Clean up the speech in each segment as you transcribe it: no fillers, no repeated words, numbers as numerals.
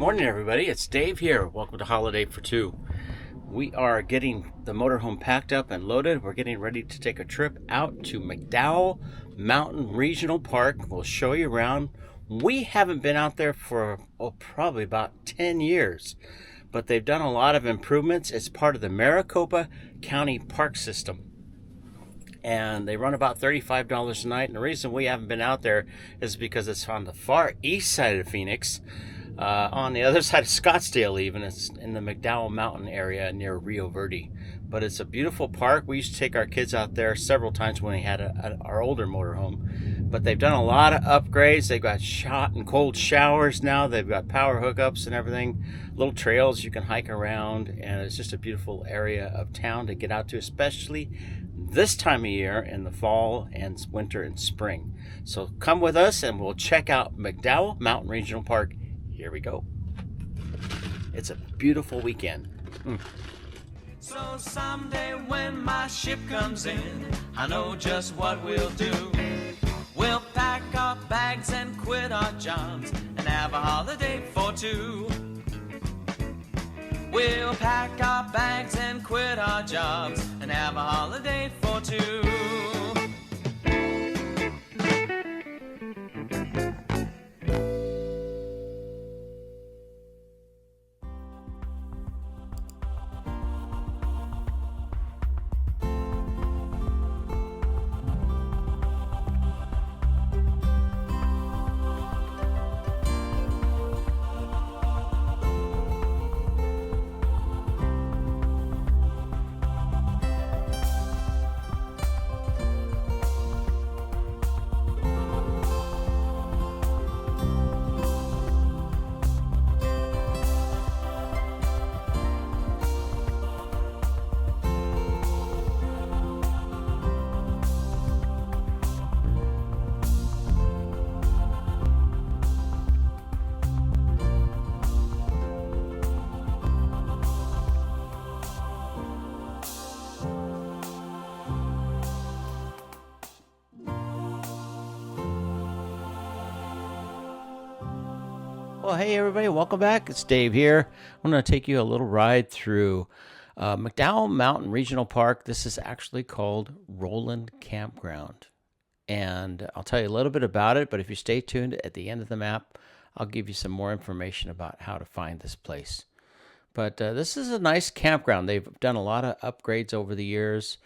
morning, everybody. It's Dave here. Welcome to Holiday for Two. We are getting the motorhome packed up and loaded. We're getting ready to take a trip out to McDowell Regional Park. We'll show you around. We haven't been out there for probably about 10 years, but they've done a lot of improvements. It's part of the Maricopa County Park system, and they run about $35 a night. And the reason we haven't been out there is because it's on the far east side of Phoenix, on the other side of Scottsdale even. It's in the McDowell Mountain area near Rio Verde. But it's a beautiful park. We used to take our kids out there several times when we had our older motorhome. But they've done a lot of upgrades. They've got hot and cold showers now. They've got power hookups and everything. Little trails you can hike around. And it's just a beautiful area of town to get out to, especially this time of year in the fall and winter and spring. So come with us and we'll check out McDowell Mountain Regional Park. Here we go. It's a beautiful weekend. So someday when my ship comes in, I know just what we'll do. We'll pack our bags and quit our jobs and have a holiday for two. We'll pack our bags and quit our jobs and have a holiday for two. Well, hey everybody, welcome back. It's Dave here. I'm going to take you a little ride through McDowell Mountain Regional Park. This is actually called Rowland Campground. And I'll tell you a little bit about it, but if you stay tuned at the end of the map, I'll give you some more information about how to find this place. But this is a nice campground. They've done a lot of upgrades over the years.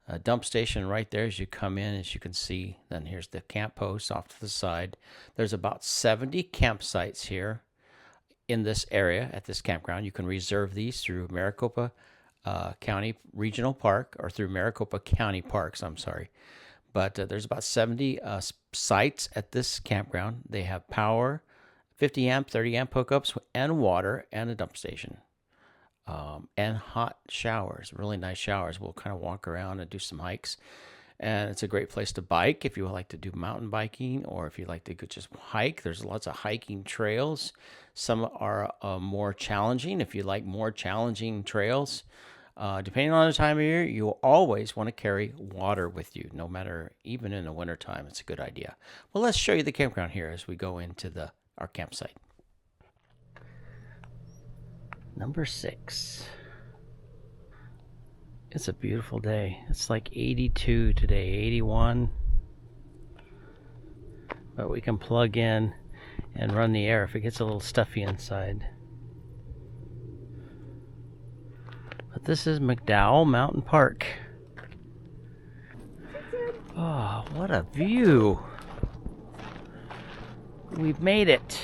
A dump station right there as you come in, as you can see. Then here's the camp post off to the side. There's about 70 campsites here in this area at this campground. You can reserve these through Maricopa County Regional Park, or through Maricopa County Parks, I'm sorry. But there's about 70 sites at this campground. They have power, 50 amp, 30 amp hookups, and water, and a dump station. And hot showers, really nice showers. We'll kind of walk around and do some hikes. And it's a great place to bike if you like to do mountain biking, or if you like to just hike. There's lots of hiking trails. Some are more challenging. If you like more challenging trails, depending on the time of year, you'll always want to carry water with you, no matter, even in the wintertime. It's a good idea. Well, let's show you the campground here as we go into our campsite. Number 6. It's a beautiful day. It's like 82 today, 81. But we can plug in and run the air if it gets a little stuffy inside. But this is McDowell Mountain Park. Oh, what a view. We've made it.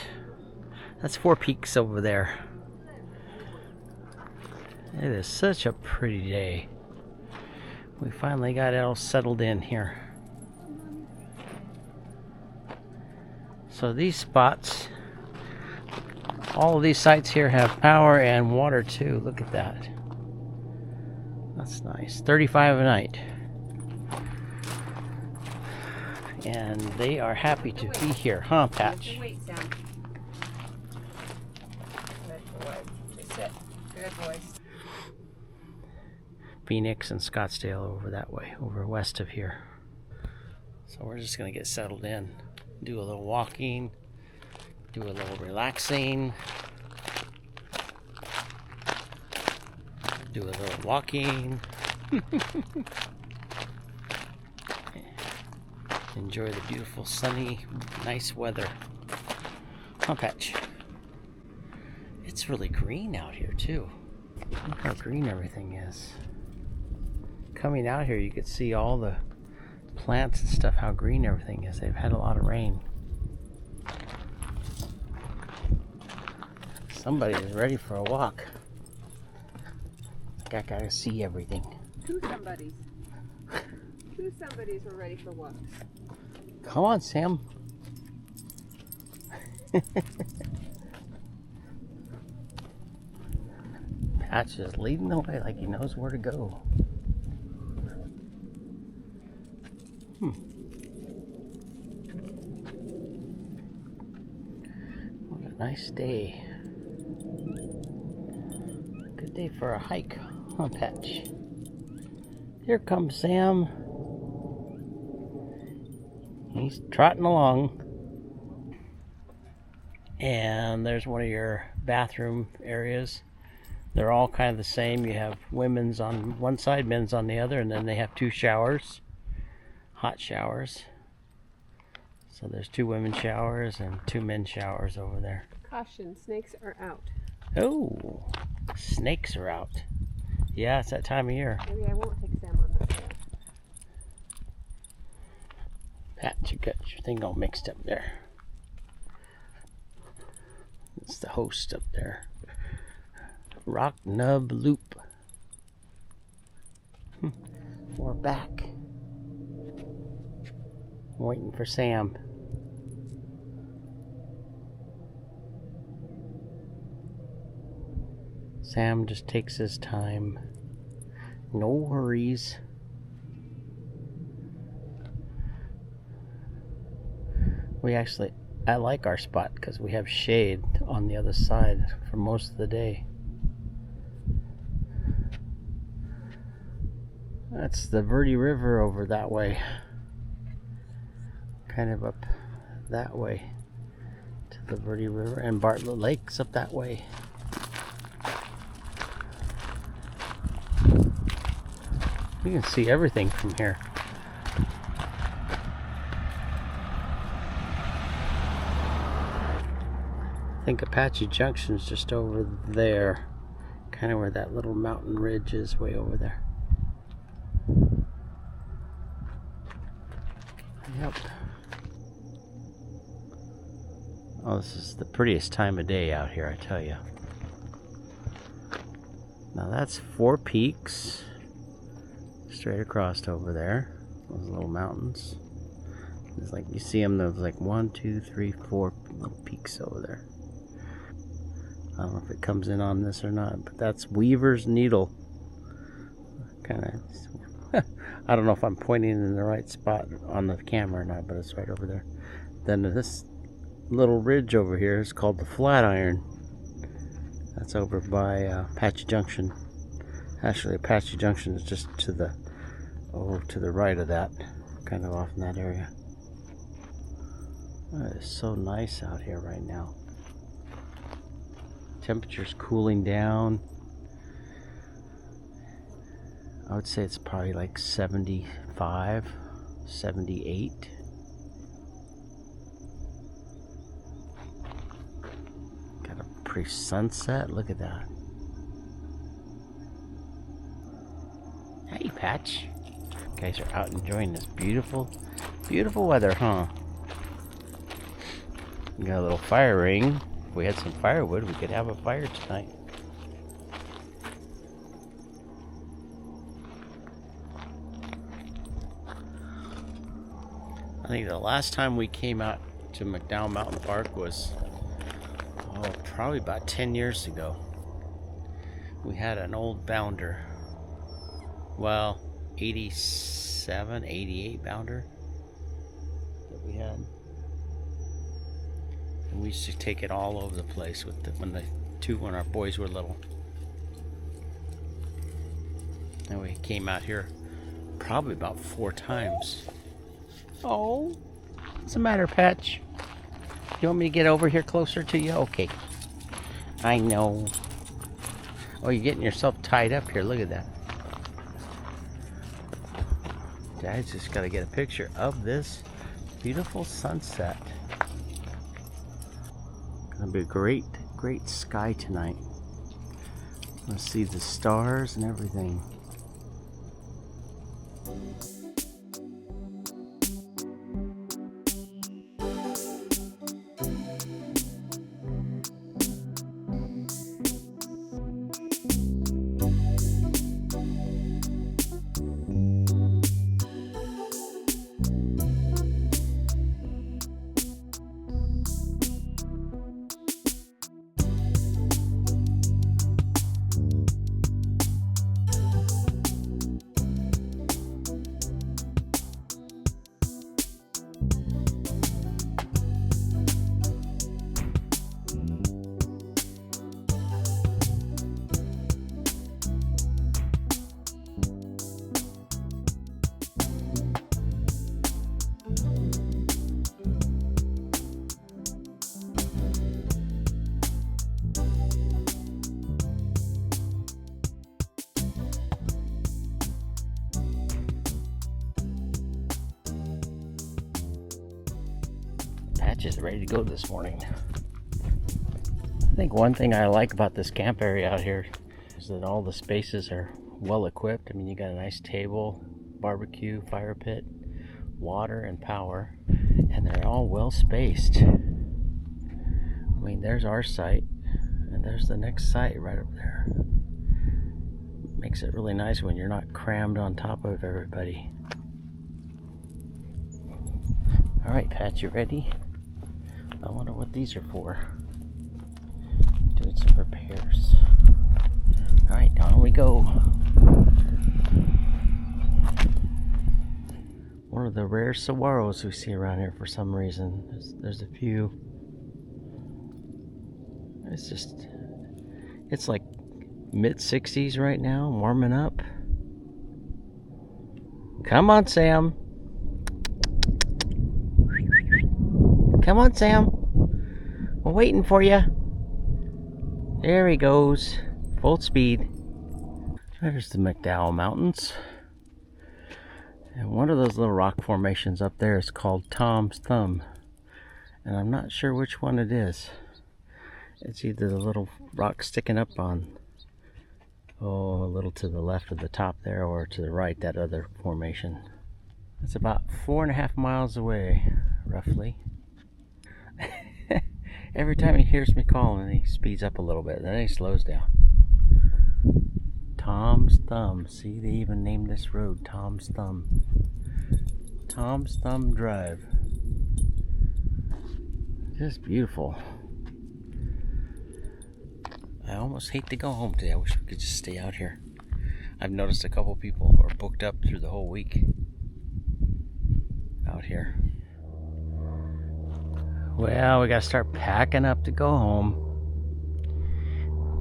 That's Four Peaks over there. It is such a pretty day. We finally got it all settled in here. So these spots, all of these sites here have power and water too. Look at that. That's nice. $35 a night. And they are happy to be here, huh, Patch? Good boy. Phoenix and Scottsdale over that way, over west of here. So we're just going to get settled in, do a little walking, do a little relaxing. Do a little walking. Enjoy the beautiful, sunny, nice weather. Huh, Patch? It's really green out here, too. Look how green everything is. Coming out here, you could see all the plants and stuff, how green everything is. They've had a lot of rain. Somebody is ready for a walk. I gotta see everything. Two somebodies. Two somebodies are ready for walks. Come on, Sam. Patch is leading the way like he knows where to go. What a nice day. Good day for a hike, huh, Patch? Here comes Sam. He's trotting along. And there's one of your bathroom areas. They're all kind of the same. You have women's on one side, men's on the other, and then they have two showers, hot showers. So there's two women's showers and two men's showers over there. Caution, snakes are out. Oh, snakes are out. Yeah, it's that time of year. Maybe I won't take Sam on that day. Pat, you got your thing all mixed up there. It's the host up there. Rock Nub Loop. We're back. Waiting for Sam. Sam just takes his time. No worries. I like our spot because we have shade on the other side for most of the day. That's the Verde River over that way. Kind of up that way to the Verde River, and Bartlett Lake's up that way. You can see everything from here. I think Apache Junction's just over there. Kind of where that little mountain ridge is, way over there. Yep. Oh, this is the prettiest time of day out here, I tell you. Now that's Four Peaks. Straight across over there. Those little mountains. It's like you see them, there's like 1, 2, 3, 4 little peaks over there. I don't know if it comes in on this or not, but that's Weaver's Needle. Kind of, I don't know if I'm pointing in the right spot on the camera or not, but it's right over there. Then this little ridge over here is called the Flatiron. That's over by Apache Junction. Actually, Apache Junction is just to the right of that, kind of off in that area. Oh, it's so nice out here right now. Temperature's cooling down. I would say it's probably like 75, 78. Got a pretty sunset. Look at that. Hey, Patch. You guys are out enjoying this beautiful, beautiful weather, huh? We got a little fire ring. If we had some firewood, we could have a fire tonight. I think the last time we came out to McDowell Mountain Park was probably about 10 years ago. We had an old bounder. Well, 87, 88 bounder that we had. And we used to take it all over the place with when our boys were little. And we came out here probably about 4 times. Oh, what's the matter, Patch? You want me to get over here closer to you? Okay. I know. Oh, you're getting yourself tied up here. Look at that. Dad's just got to get a picture of this beautiful sunset. Gonna be a great sky tonight. Gonna see the stars and everything. Patch is ready to go this morning. I think one thing I like about this camp area out here is that all the spaces are well equipped. I mean, you got a nice table, barbecue, fire pit, water, and power, and they're all well spaced. I mean, there's our site, and there's the next site right up there. Makes it really nice when you're not crammed on top of everybody. All right, Pat, you ready? I wonder what these are for. Doing some repairs. All right, down we go. One of the rare saguaros we see around here for some reason. There's a few. It's like mid-60s right now, warming up. Come on, Sam. Come on, Sam. We're waiting for you. There he goes. Full speed. There's the McDowell Mountains. And one of those little rock formations up there is called Tom's Thumb. And I'm not sure which one it is. It's either the little rock sticking up on, a little to the left of the top there, or to the right, that other formation. It's about 4.5 miles away, roughly. Every time he hears me calling, he speeds up a little bit, then he slows down. Tom's Thumb. See, they even named this road Tom's Thumb. Tom's Thumb Drive. Just beautiful. I almost hate to go home today. I wish we could just stay out here. I've noticed a couple people are booked up through the whole week out here. Well, we gotta start packing up to go home.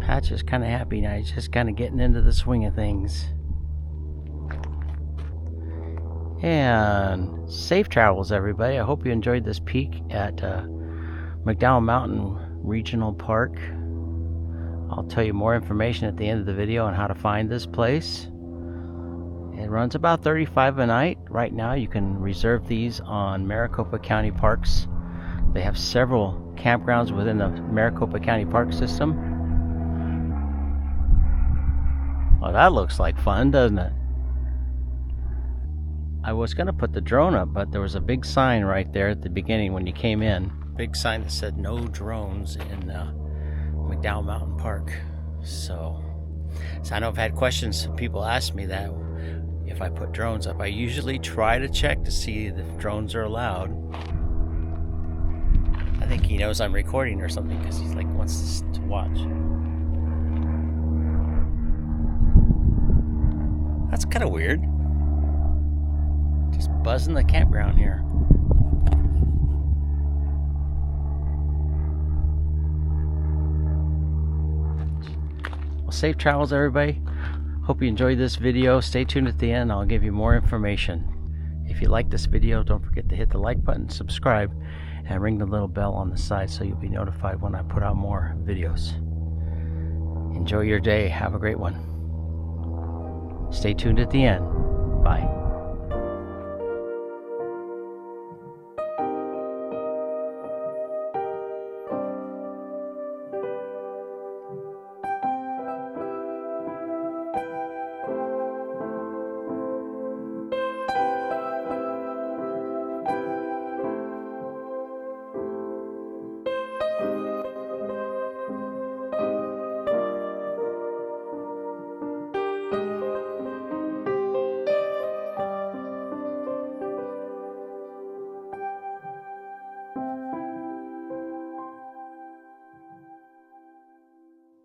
Patch is kind of happy now. He's just kind of getting into the swing of things. And safe travels, everybody. I hope you enjoyed this peek at McDowell Mountain Regional Park. I'll tell you more information at the end of the video on how to find this place. It runs about $35 a night. Right now you can reserve these on Maricopa County Parks. They have several campgrounds within the Maricopa County Park system. Well, that looks like fun, doesn't it? I was going to put the drone up, but there was a big sign right there at the beginning when you came in. Big sign that said no drones in McDowell Mountain Park. So I know I've had questions. People ask me that if I put drones up. I usually try to check to see if drones are allowed. I think he knows I'm recording or something because he's like wants us to watch. That's kind of weird. Just buzzing the campground here. Well, safe travels, everybody. Hope you enjoyed this video. Stay tuned at the end. I'll give you more information. If you like this video, don't forget to hit the like button, subscribe, and ring the little bell on the side so you'll be notified when I put out more videos. Enjoy your day. Have a great one. Stay tuned at the end. Bye.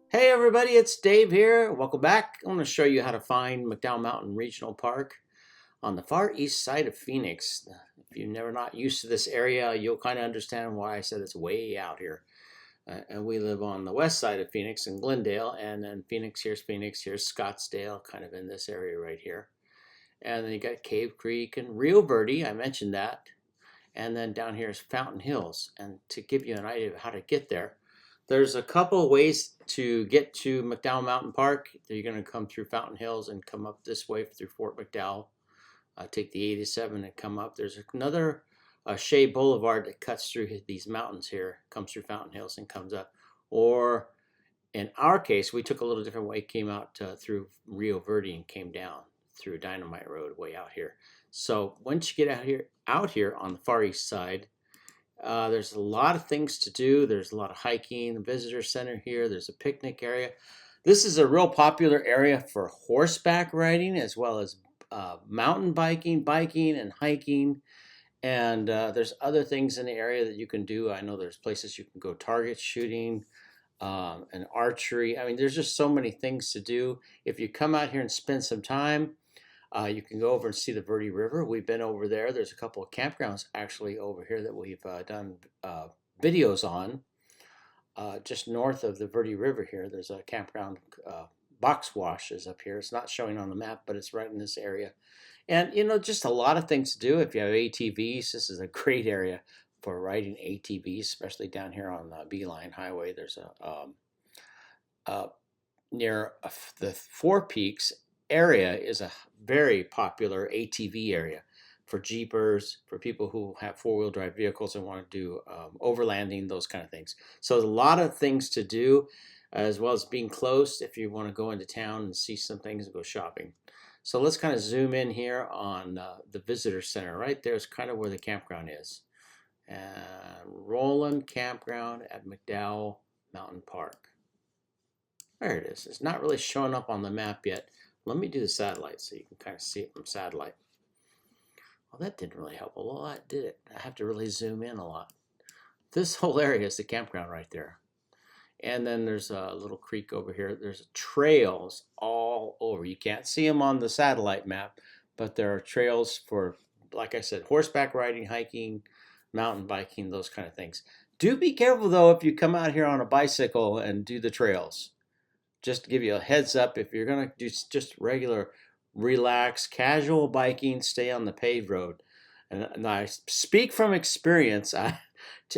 Hey everybody, it's Dave here. Welcome back. I want to show you how to find McDowell Mountain Regional Park on the far east side of Phoenix. If you're never not used to this area, you'll kind of understand why I said it's way out here. And we live on the west side of Phoenix in Glendale, and then Phoenix, here's Scottsdale, kind of in this area right here. And then you got Cave Creek and Rio Verde, I mentioned that. And then down here is Fountain Hills. And to give you an idea of how to get there, there's a couple of ways to get to McDowell Mountain Park. You're going to come through Fountain Hills and come up this way through Fort McDowell. Take the 87 and come up. There's another Shea Boulevard that cuts through these mountains here, comes through Fountain Hills and comes up. Or in our case, we took a little different way, came out through Rio Verde and came down through Dynamite Road way out here. So once you get out here on the far east side, there's a lot of things to do. There's a lot of hiking, the visitor center here. There's a picnic area. This is a real popular area for horseback riding as well as mountain biking, and hiking. And there's other things in the area that you can do. I know there's places you can go target shooting and archery. I mean, there's just so many things to do. If you come out here and spend some time, you can go over and see the Verde River. We've been over there. There's a couple of campgrounds actually over here that we've done videos on. Just north of the Verde River here, there's a campground. Box Wash is up here. It's not showing on the map, but it's right in this area. And, you know, just a lot of things to do. If you have ATVs, this is a great area for riding ATVs, especially down here on the Beeline Highway. There's near the Four Peaks area is a very popular ATV area for jeepers, for people who have four-wheel drive vehicles and want to do overlanding, those kind of things. So there's a lot of things to do, as well as being close if you want to go into town and see some things and go shopping. So let's kind of zoom in here on the visitor center. Right there is kind of where the campground is. Rowland Campground at McDowell Mountain Park. There it is. It's not really showing up on the map yet. Let me do the satellite so you can kind of see it from satellite. Well, that didn't really help a lot, did it? I have to really zoom in a lot. This whole area is the campground right there. And then there's a little creek over here. There's trails all over. You can't see them on the satellite map, but there are trails for, like I said, horseback riding, hiking, mountain biking, those kind of things. Do be careful, though, if you come out here on a bicycle and do the trails. Just to give you a heads up, if you're going to do just regular, relaxed, casual biking, stay on the paved road. And I speak from experience.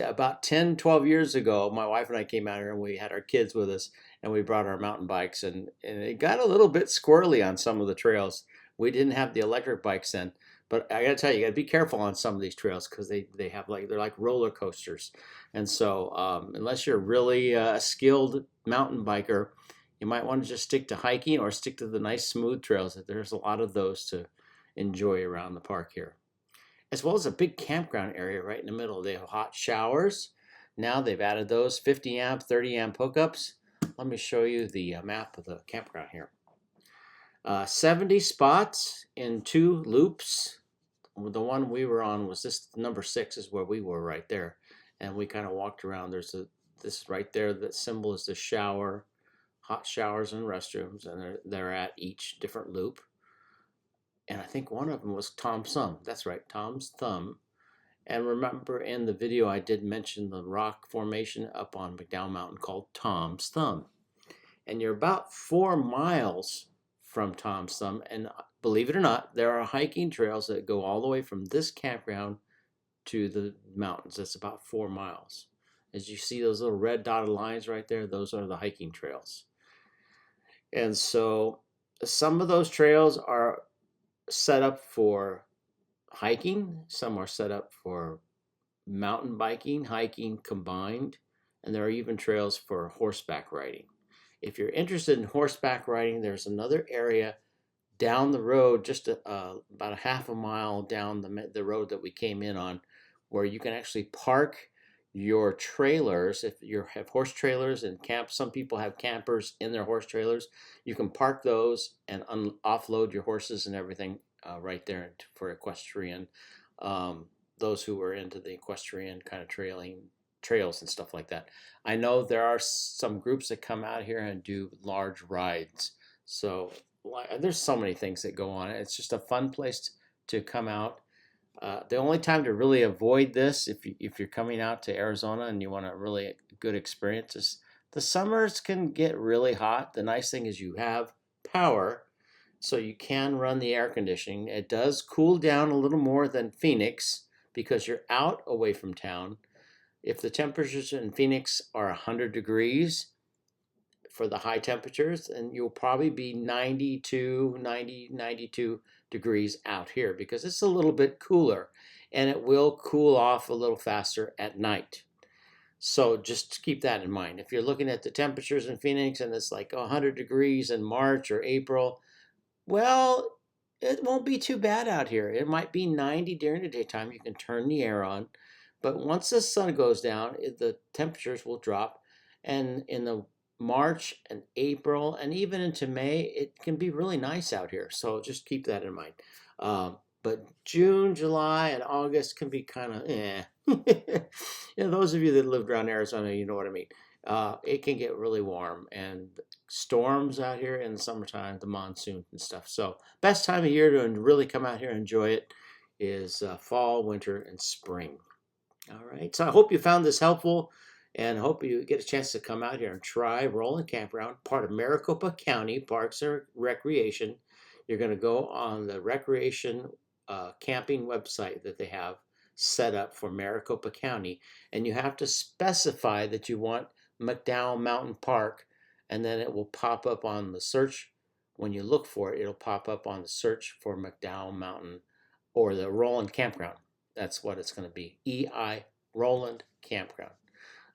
About 10, 12 years ago, my wife and I came out here and we had our kids with us and we brought our mountain bikes and it got a little bit squirrely on some of the trails. We didn't have the electric bikes then, but I got to tell you, you got to be careful on some of these trails because they have they're like roller coasters. And so unless you're really a skilled mountain biker, you might want to just stick to hiking or stick to the nice smooth trails. There's a lot of those to enjoy around the park here. As well as a big campground area right in the middle. They have hot showers. Now they've added those 50 amp, 30 amp hookups. Let me show you the map of the campground here. 70 spots in 2 loops. The one we were on was this number 6 is where we were right there. And we kind of walked around. There's this right there, that symbol is the shower, hot showers and restrooms, and they're at each different loop. And I think one of them was Tom's Thumb. That's right, Tom's Thumb. And remember in the video I did mention the rock formation up on McDowell Mountain called Tom's Thumb. And you're about 4 miles from Tom's Thumb. And believe it or not, there are hiking trails that go all the way from this campground to the mountains. That's about 4 miles. As you see those little red dotted lines right there, those are the hiking trails. And so some of those trails are set up for hiking, some are set up for mountain biking, hiking combined, and there are even trails for horseback riding. If you're interested in horseback riding, there's another area down the road, just about a half a mile down the road that we came in on, where you can actually park your trailers. If you have horse trailers and camp, some people have campers in their horse trailers. You can park those and offload your horses and everything right there for equestrian. Those who are into the equestrian kind of trails and stuff like that. I know there are some groups that come out here and do large rides. So there's so many things that go on. It's just a fun place to come out. The only time to really avoid this, if you're coming out to Arizona and you want a really good experience, is the summers can get really hot. The nice thing is you have power, so you can run the air conditioning. It does cool down a little more than Phoenix because you're out away from town. If the temperatures in Phoenix are 100 degrees for the high temperatures, and you'll probably be 92 degrees out here because it's a little bit cooler, and it will cool off a little faster at night. So just keep that in mind. If you're looking at the temperatures in Phoenix and it's like 100 degrees in March or April, well, it won't be too bad out here. It might be 90 during the daytime. You can turn the air on. But once the sun goes down, the temperatures will drop. And in the March and April and even into May, it can be really nice out here. So just keep that in mind. But June, July, and August can be kind of those of you that lived around Arizona, you know what I mean. It can get really warm and storms out here in the summertime, the monsoon and stuff. So best time of year to really come out here and enjoy it is fall, winter, and spring. All right. So I hope you found this helpful and hope you get a chance to come out here and try Rowland Campground, part of Maricopa County Parks and Recreation. You're going to go on the recreation camping website that they have set up for Maricopa County, and you have to specify that you want McDowell Mountain Park, and then it will pop up on the search. When you look for it, it'll pop up on the search for McDowell Mountain or the Rowland Campground. That's what it's going to be. EI Rowland Campground.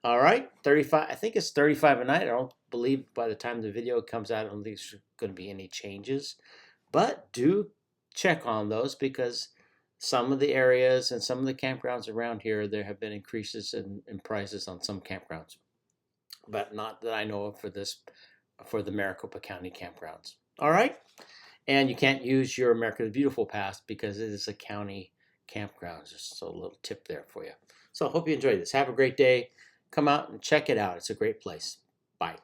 All right, 35. I think it's 35 a night. I don't believe by the time the video comes out, I don't think there's going to be any changes. But do check on those because some of the areas and some of the campgrounds around here, there have been increases in prices on some campgrounds, but not that I know of for the Maricopa County campgrounds. All right, and you can't use your America the Beautiful pass because it is a county campground. Just a little tip there for you. So I hope you enjoyed this. Have a great day. Come out and check it out. It's a great place. Bye.